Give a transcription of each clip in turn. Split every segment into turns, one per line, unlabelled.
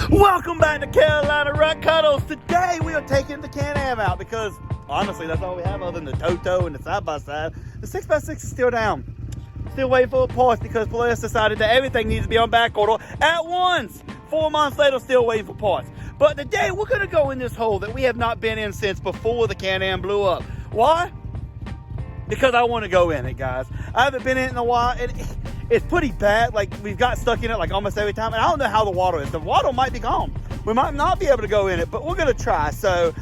Welcome back to Carolina Rock Cuddles. Today we are taking the Can-Am out because honestly that's all we have other than the Toto and the side-by-side. The 6x6 is still down. Still waiting for parts because Polaris decided that everything needs to be on back order at once. 4 months later, still waiting for parts. But today we're going to go in this hole that we have not been in since before the Can-Am blew up. Why? Because I want to go in it, guys. I haven't been in it in a while. It's pretty bad. Like, we've got stuck in it like almost every time. And I don't know how the water is. The water might be gone. We might not be able to go in it, but we're going to try. So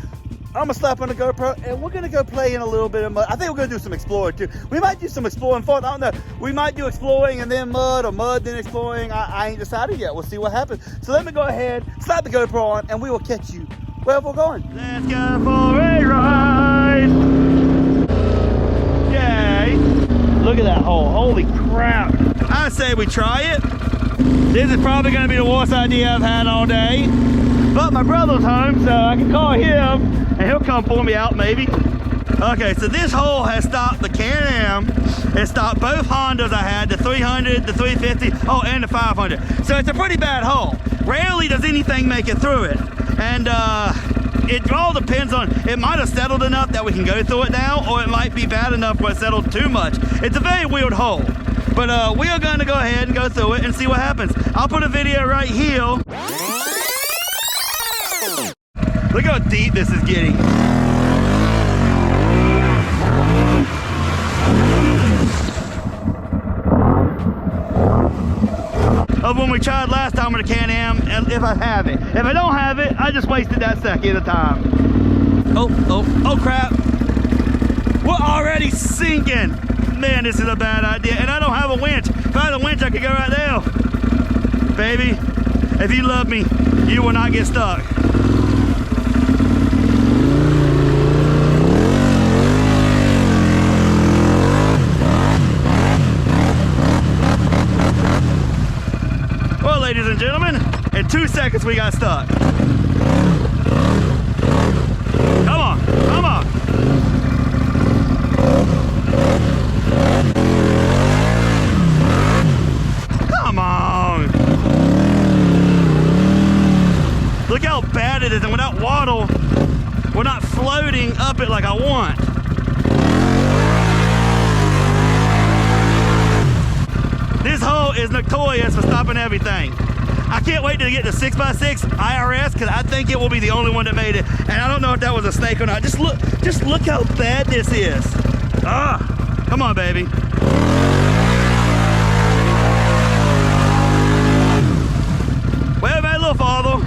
I'm going to slap on the GoPro and we're going to go play in a little bit of mud. I think we're going to do some exploring too. We might do some exploring first. I don't know. We might do exploring and then mud, or mud then exploring. I ain't decided yet. We'll see what happens. So let me go ahead, slap the GoPro on, and we will catch you wherever we're going. Let's go for a ride. Yay. Look at that hole. Holy crap. I say we try it. This is probably going to be the worst idea I've had all day. But my brother's home, so I can call him and he'll come pull me out maybe. Okay, so this hole has stopped the Can-Am. It stopped both Hondas I had, the 300, the 350, oh, and the 500. So it's a pretty bad hole. Rarely does anything make it through it. And it all depends on, it might have settled enough that we can go through it now, or it might be bad enough where it settled too much. It's a very weird hole. But we are going to go ahead and go through it and see what happens. I'll put a video right here. Look how deep this is getting. Of when we tried last time with the Can-Am, if I have it. If I don't have it, I just wasted that second of time. Oh crap. We're already sinking. Man, this is a bad idea. And I don't have a winch. If I had a winch, I could go right there. Baby, if you love me, you will not get stuck. Well, ladies and gentlemen, in 2 seconds we got stuck. Come on, come on. Come on. Look how bad it is, and without waddle, we're not floating up it like I want. This hole is notorious for stopping everything. I can't wait to get the 6x6 IRS because I think it will be the only one that made it. And I don't know if that was a snake or not. Just look how bad this is. Ah, come on, baby. Wait a little farther.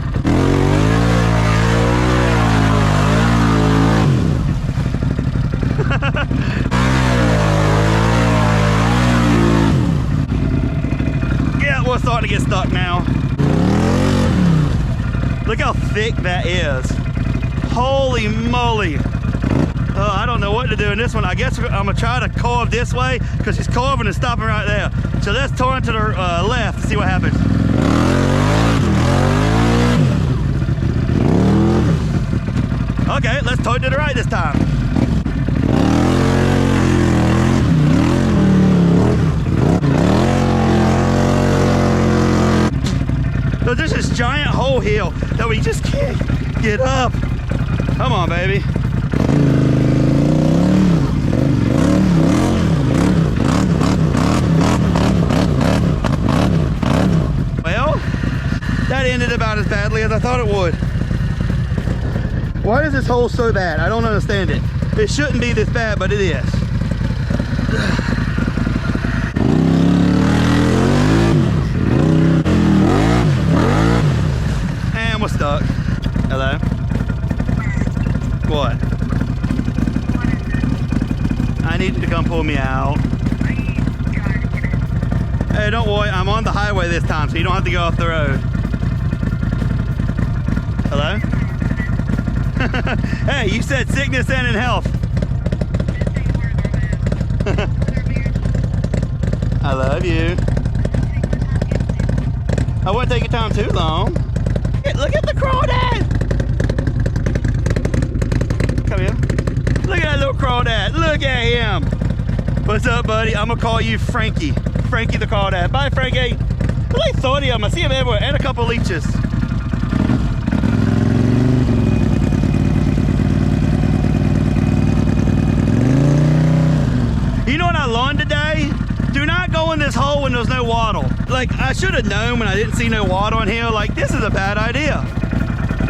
Yeah, we're starting to get stuck now. Look how thick that is. Holy moly. Oh, I don't know what to do in this one. I guess I'm gonna try to carve this way because she's carving and stopping right there. So let's turn to the left to see what happens. Okay, let's turn to the right this time. So there's this giant hole here that we just can't get up. Come on, baby. Well, that ended about as badly as I thought it would. Why is this hole so bad? I don't understand it. It shouldn't be this bad, but it is. And we're stuck. Hello? What? I need you to come pull me out. Hey, don't worry, I'm on the highway this time, so you don't have to go off the road. Hello? Hey, you said sickness and in health. I love you. I wouldn't take your time too long. Look at the crawdad. Come here. Look at that little crawdad. Look at him. What's up, buddy? I'm gonna call you Frankie. Frankie the crawdad. Bye, Frankie. There's like 30 of them. I see them everywhere, and a couple leeches. Like, I should have known when I didn't see no water on here, like, this is a bad idea.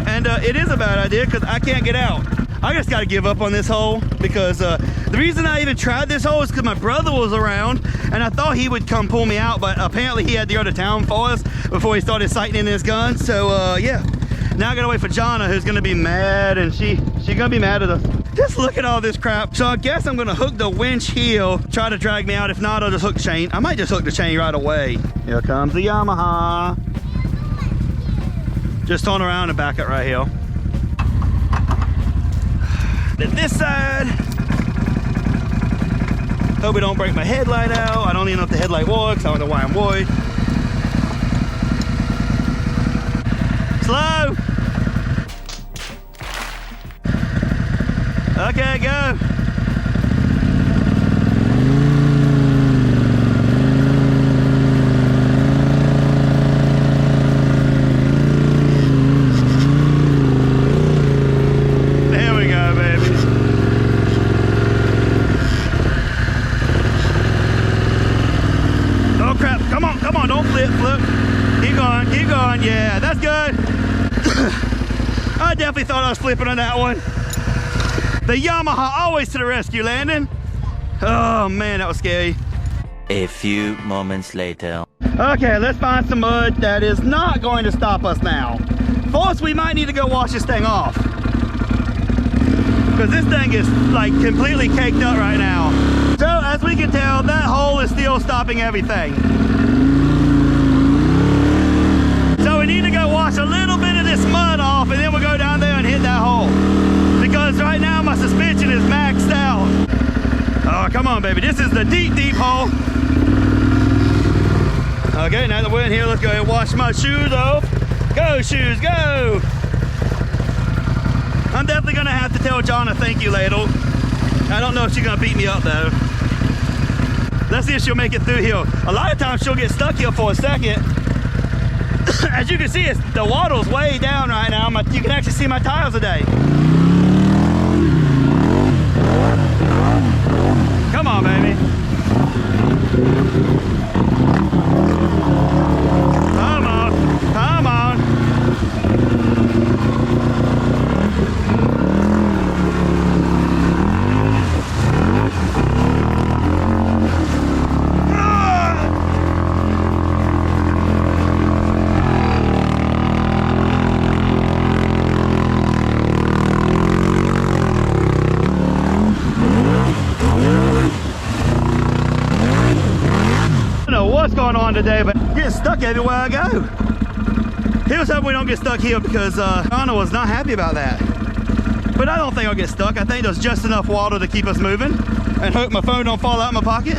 And it is a bad idea because I can't get out. I just got to give up on this hole because the reason I even tried this hole is because my brother was around and I thought he would come pull me out, but apparently he had to go to town for us before he started sighting in his gun. So yeah, now I gotta wait for Jonna, who's gonna be mad, and she's gonna be mad at us. Just look at all this crap. So I guess I'm gonna hook the winch here, try to drag me out. If not, I'll just hook the chain. I might just hook the chain right away. Here comes the Yamaha. Just turn around and back it right here. Then this side. Hope we don't break my headlight out. I don't even know if the headlight works. I don't know why I'm worried. Slow. Okay, go. Yeah, that's good. I definitely thought I was flipping on that one. The Yamaha always to the rescue, Landon. Oh man, that was scary.
A few moments later.
Okay, let's find some mud that is not going to stop us now. First, we might need to go wash this thing off, because this thing is like completely caked up right now. So as we can tell, that hole is still stopping everything. So we need to go wash a little bit of this mud off, and then we'll go down there and hit that hole. Because right now my suspension is maxed out. Oh, come on, baby. This is the deep, deep hole. Okay, now that we're in here, let's go ahead and wash my shoes off. Go, shoes, go. I'm definitely gonna have to tell Jonna thank you later. I don't know if she's gonna beat me up though. Let's see if she'll make it through here. A lot of times she'll get stuck here for a second. As you can see, the water's way down right now. You can actually see my tires today. Come on, baby. Come on, come on. Going on today, but getting stuck everywhere I go. Here's hoping we don't get stuck here, because Jonna was not happy about that. But I don't think I'll get stuck. I think there's just enough water to keep us moving, and hope my phone don't fall out of my pocket.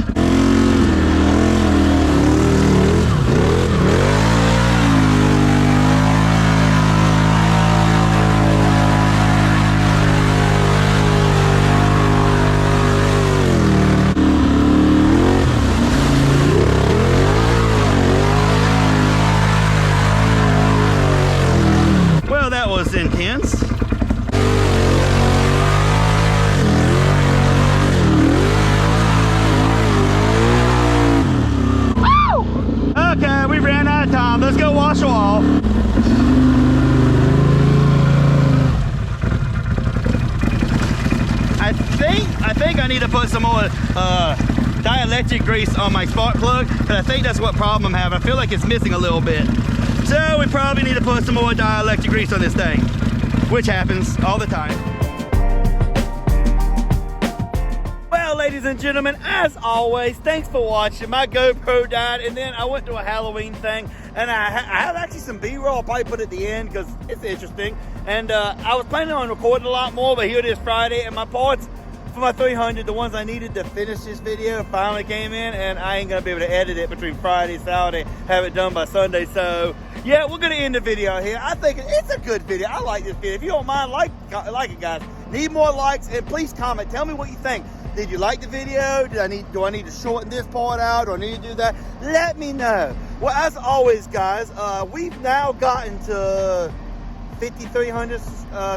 That was intense. Woo! Okay, we ran out of time. Let's go wash her off. I think I need to put some more dielectric grease on my spark plug, because I think that's what problem I'm having. I feel like it's missing a little bit. So we probably need to put some more dielectric grease on this thing, which happens all the time. Well, ladies and gentlemen, as always, thanks for watching. My GoPro died, and then I went to a Halloween thing, and I have actually some B-roll. I'll probably put at the end because it's interesting. And I was planning on recording a lot more, but here it is Friday, and my parts for my 300, the ones I needed to finish this video, finally came in, and I ain't gonna be able to edit it between Friday and Saturday, have it done by Sunday. So yeah, we're gonna end the video here. I think it's a good video. I like this video. If you don't mind, like it, guys. Need more likes, and please comment. Tell me what you think. Did you like the video? Do I need to shorten this part out, or need to do that? Let me know. Well, as always, guys, we've now gotten to 5,300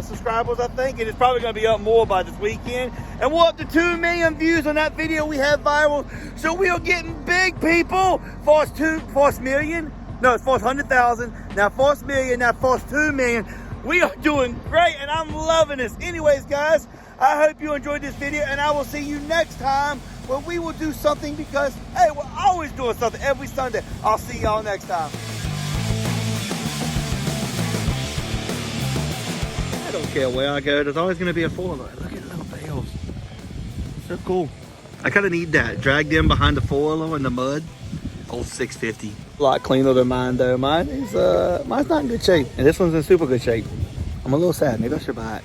subscribers, I think, and it's probably going to be up more by this weekend. And we're up to 2 million views on that video we had viral. So we are getting big, people. First 100,000, now first million, now first 2 million. We are doing great, and I'm loving this. Anyways, guys, I hope you enjoyed this video, and I will see you next time where we will do something because, hey, we're always doing something every Sunday. I'll see y'all next time. I don't care where I go, there's always going to be a four-wheeler. Look at the little bales. So cool. I kind of need that. Drag them behind the four-wheeler in the mud. Old 650. A lot cleaner than mine, though. Mine's not in good shape, and this one's in super good shape. I'm a little sad. Maybe I should buy it.